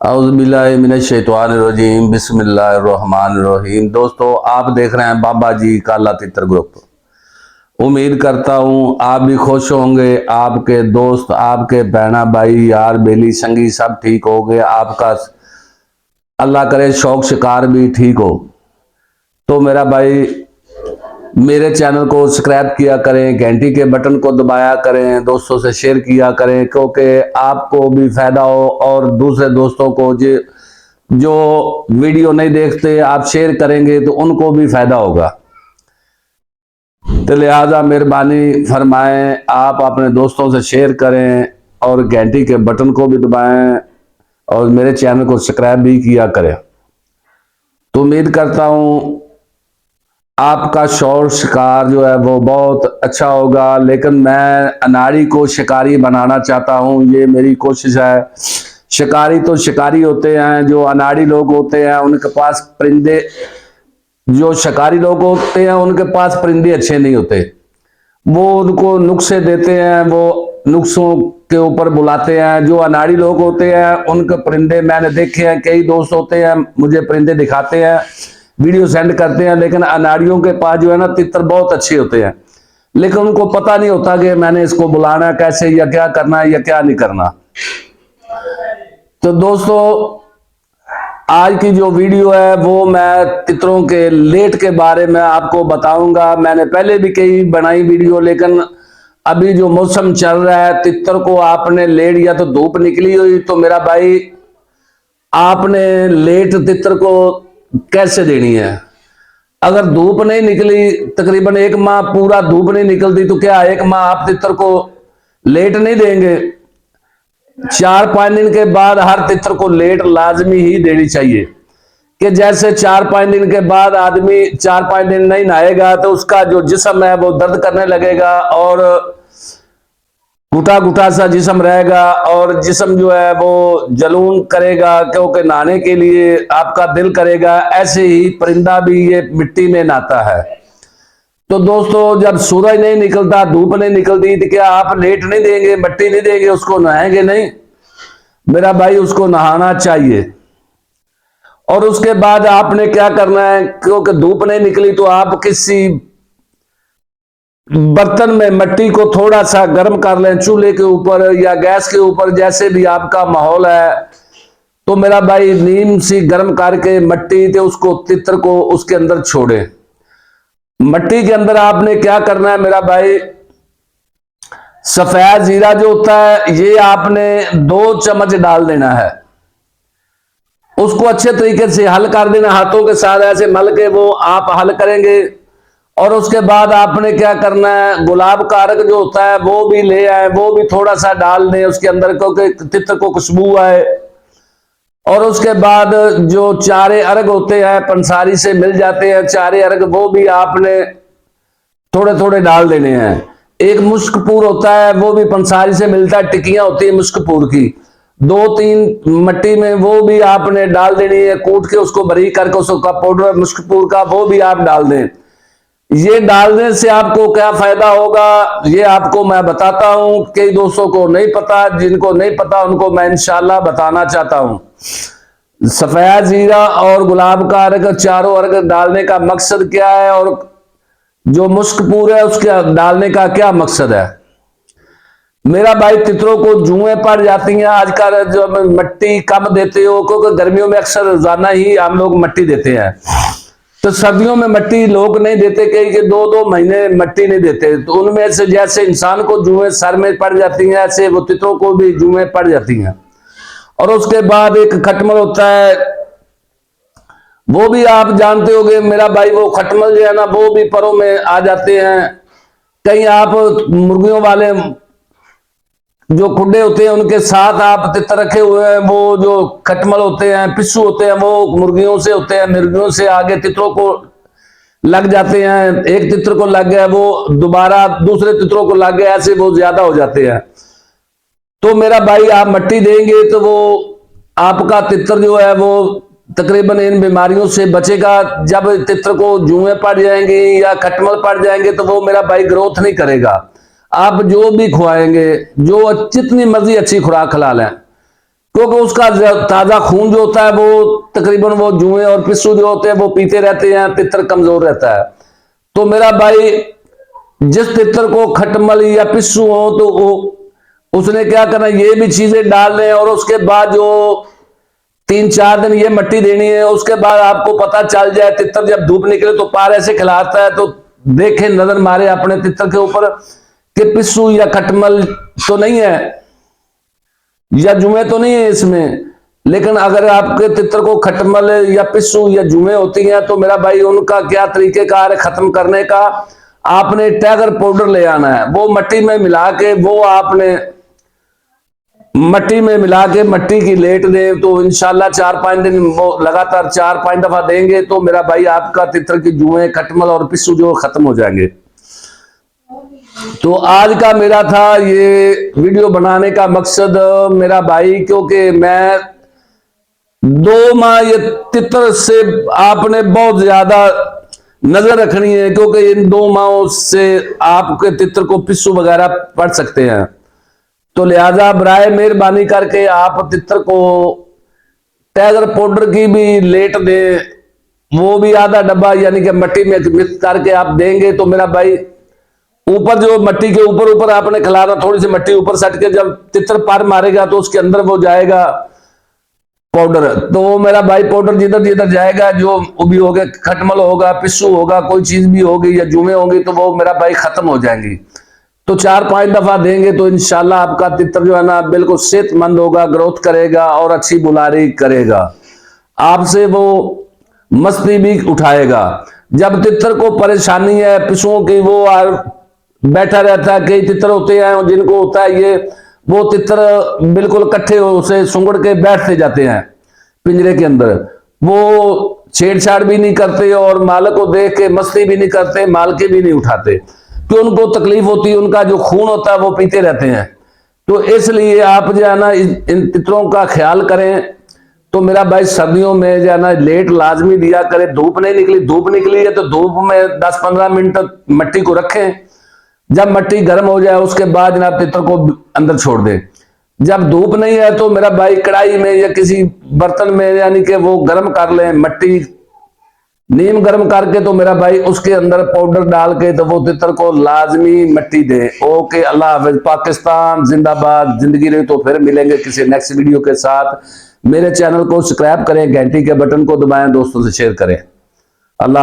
औज़ुबिल्लाहिमिनश्शैतानिर्रजीम बिस्मिल्लाहिर्रहमानिर्रहीम। दोस्तों, आप देख रहे हैं बाबा जी काला तितर ग्रुप। उम्मीद करता हूँ आप भी खुश होंगे, आपके दोस्त, आपके बहना भाई, यार बेली संगी सब ठीक हो गए, आपका अल्लाह करे शौक शिकार भी ठीक हो। तो मेरा भाई, मेरे चैनल को सब्सक्राइब किया करें, घंटी के बटन को दबाया करें, दोस्तों से शेयर किया करें, क्योंकि आपको भी फायदा हो और दूसरे दोस्तों को जो वीडियो नहीं देखते आप शेयर करेंगे तो उनको भी फायदा होगा। तो लिहाजा मेहरबानी फरमाएं, आप अपने दोस्तों से शेयर करें और घंटी के बटन को भी दबाएं और मेरे चैनल को सब्सक्राइब भी किया करें। तो उम्मीद करता हूं आपका शौक शिकार जो है वो बहुत अच्छा होगा, लेकिन मैं अनाड़ी को शिकारी बनाना चाहता हूं, ये मेरी कोशिश है। शिकारी तो शिकारी होते हैं, जो अनाड़ी लोग होते हैं उनके पास परिंदे, जो शिकारी लोग होते हैं उनके पास परिंदे अच्छे नहीं होते, वो उनको नुक्से देते हैं, वो नुक्सों के ऊपर बुलाते हैं। जो अनाड़ी लोग होते हैं उनके परिंदे मैंने देखे हैं, कई दोस्त होते हैं मुझे परिंदे दिखाते हैं, वीडियो सेंड करते हैं, लेकिन अनाड़ियों के पास जो है ना तितर बहुत अच्छे होते हैं, लेकिन उनको पता नहीं होता कि मैंने इसको बुलाना कैसे या क्या करना है या क्या नहीं करना। तो दोस्तों, आज की जो वीडियो है वो मैं तितरों के लेट के बारे में आपको बताऊंगा। मैंने पहले भी कई बनाई वीडियो, लेकिन अभी जो मौसम चल रहा है, तितर को आपने लेट या तो धूप निकली हुई तो मेरा भाई आपने लेट तितर को कैसे देनी है। अगर धूप नहीं निकली, तकरीबन एक माह पूरा धूप नहीं निकलती, तो क्या एक माह आप तितर को लेट नहीं देंगे? 4-5 दिन के बाद हर तितर को लेट लाजमी ही देनी चाहिए। कि जैसे 4-5 दिन के बाद आदमी 4-5 दिन नहीं नहाएगा तो उसका जो जिस्म है वो दर्द करने लगेगा और घुटा घुटा सा जिस्म रहेगा और जिस्म जो है वो जलून करेगा, क्योंकि नहाने के लिए आपका दिल करेगा। ऐसे ही परिंदा भी ये मिट्टी में नहाता है। तो दोस्तों, जब सूरज नहीं निकलता, धूप नहीं निकलती, तो क्या आप लेट नहीं देंगे, मट्टी नहीं देंगे, उसको नहाएंगे नहीं? मेरा भाई उसको नहाना चाहिए। और उसके बाद आपने क्या करना है, क्योंकि धूप नहीं निकली तो आप किसी बर्तन में मट्टी को थोड़ा सा गर्म कर लें, चूल्हे के ऊपर या गैस के ऊपर, जैसे भी आपका माहौल है। तो मेरा भाई नीम सी गर्म करके मट्टी थे उसको तितर को उसके अंदर छोड़े। मट्टी के अंदर आपने क्या करना है मेरा भाई, सफेद जीरा जो होता है ये आपने 2 चम्मच डाल देना है। उसको अच्छे तरीके से हल कर देना, हाथों के साथ ऐसे मल के वो आप हल करेंगे। और उसके बाद आपने क्या करना है, गुलाब का अर्क जो होता है वो भी ले आए, वो भी थोड़ा सा डाल दें उसके अंदर, क्योंकि तितर को खुशबू आए। और उसके बाद जो चारे अर्क होते हैं पंसारी से मिल जाते हैं चारे अर्क, वो भी आपने थोड़े थोड़े डाल देने हैं। एक मुश्कपूर होता है वो भी पंसारी से मिलता है, टिकियां होती है मुश्कपूर की, 2-3 मट्टी में वो भी आपने डाल देनी है, कूट के उसको बारीक करके उसका पाउडर मुश्कपूर का वो भी आप डाल दें। ये डालने से आपको क्या फायदा होगा ये आपको मैं बताता हूं। कई दोस्तों को नहीं पता, जिनको नहीं पता उनको मैं इंशाल्लाह बताना चाहता हूं। सफेद जीरा और गुलाब का अर्क, चारों अर्क डालने का मकसद क्या है और जो मुश्कपूर है उसके डालने का क्या मकसद है। मेरा भाई, तितरों को जुएं पड़ जाती हैं आजकल, जो मट्टी कम देते हो, क्योंकि गर्मियों में अक्सर रोजाना ही हम लोग मट्टी देते हैं, तो सर्दियों में मट्टी लोग नहीं देते, कई के 2-2 महीने मट्टी नहीं देते। तो उनमें से जैसे इंसान को जुएं सर में पड़ जाती हैं, ऐसे वो तितरों को भी जुएं पड़ जाती हैं। और उसके बाद एक खटमल होता है, वो भी आप जानते होंगे मेरा भाई, वो खटमल जो है ना वो भी परों में आ जाते हैं। कहीं आप मुर्गियों वाले जो खुडे होते हैं उनके साथ आप तितर रखे हुए हैं, वो जो खटमल होते हैं, पिस्सू होते हैं, वो मुर्गियों से होते हैं, मुर्गियों से आगे तितरों को लग जाते हैं। एक तितर को लग गया वो दोबारा दूसरे तितरों को लग गया, ऐसे वो ज्यादा हो जाते हैं। तो मेरा भाई, आप मट्टी देंगे तो वो आपका तितर जो है वो तकरीबन इन बीमारियों से बचेगा। जब तितर को जुएं पड़ जाएंगे या खटमल पड़ जाएंगे तो वो मेरा भाई ग्रोथ नहीं करेगा। आप जो भी खुआएंगे, जो जितनी मर्जी अच्छी खुराक खिला लें, क्योंकि उसका ताजा खून जो होता है वो तकरीबन वो जुए और पिस्सू जो होते हैं वो पीते रहते हैं, तितर कमजोर रहता है। तो मेरा भाई जिस तितर को खटमल या पिस्सू हो तो उसने क्या करना, ये भी चीजें डाल लें और उसके बाद जो 3-4 दिन ये मट्टी देनी है। उसके बाद आपको पता चल जाए, तितर जब धूप निकले तो पारे से खिलाता है तो देखे, नजर मारे अपने तितर के ऊपर कि पिस्सू या खटमल तो नहीं है या जुए तो नहीं है इसमें। लेकिन अगर आपके तितर को खटमल या पिस्सू या जुए होती हैं तो मेरा भाई उनका क्या तरीकेकार है खत्म करने का, आपने टाइगर पाउडर ले आना है। वो मट्टी में मिला के वो आपने मट्टी की लेट दें तो इंशाल्लाह 4-5 दिन वो लगातार 4-5 दफा देंगे तो मेरा भाई आपका तितर की जुए खटमल और पिस्सू जो खत्म हो जाएंगे। तो आज का मेरा था ये वीडियो बनाने का मकसद मेरा भाई, क्योंकि मैं 2 माह ये तितर से आपने बहुत ज्यादा नजर रखनी है, क्योंकि इन 2 माहों से आपके तितर को पिस्सू वगैरह पड़ सकते हैं। तो लिहाजा बराए मेहरबानी करके आप तितर को टाइगर पाउडर की भी लेट दें, वो भी आधा डब्बा यानी कि मट्टी में मिक्स करके आप देंगे तो मेरा भाई ऊपर जो मट्टी के ऊपर आपने खिलाना, थोड़ी सी मट्टी ऊपर सट के जब तितर पार मारेगा तो उसके अंदर वो जाएगा पाउडर। तो वो मेरा भाई पाउडर जिधर जिधर जाएगा, जो भी होगा, खटमल होगा, पिस्सू होगा, कोई चीज भी होगी या जुमे होंगी तो वो मेरा भाई खत्म हो जाएंगी। तो 4-5 दफा देंगे तो इंशाल्लाह आपका तितर जो है ना बिल्कुल सेहतमंद होगा, ग्रोथ करेगा और अच्छी बुलारी करेगा, आपसे वो मस्ती भी उठाएगा। जब तितर को परेशानी है पिस्सुओं की, वो बैठा रहता है, कई तितर होते हैं जिनको होता है ये, वो तितर बिल्कुल इकट्ठे से सुंगड़ के बैठते जाते हैं पिंजरे के अंदर, वो छेड़छाड़ भी नहीं करते और मालिक को देख के मस्ती भी नहीं करते, माल के भी नहीं उठाते, कि उनको तकलीफ होती है, उनका जो खून होता है वो पीते रहते हैं। तो इसलिए आप जो है ना इन तितरों का ख्याल करें। तो मेरा भाई सर्दियों में जो है ना लेट लाजमी दिया करें। धूप नहीं निकली, धूप निकली है तो धूप में 10-15 मिनट मट्टी को रखें, जब मट्टी गर्म हो जाए उसके बाद जनाब तितर को अंदर छोड़ दें। जब धूप नहीं है तो मेरा भाई कढ़ाई में या किसी बर्तन में यानी कि वो गर्म कर लें, मट्टी नीम गर्म करके तो मेरा भाई उसके अंदर पाउडर डाल के तो वो तितर को लाजमी मट्टी दे। ओके, अल्लाह हाफिज, पाकिस्तान जिंदाबाद। जिंदगी रही तो फिर मिलेंगे किसी नेक्स्ट वीडियो के साथ। मेरे चैनल को सब्सक्राइब करें, घंटी के बटन को दबाएं, दोस्तों से शेयर करें। अल्लाह।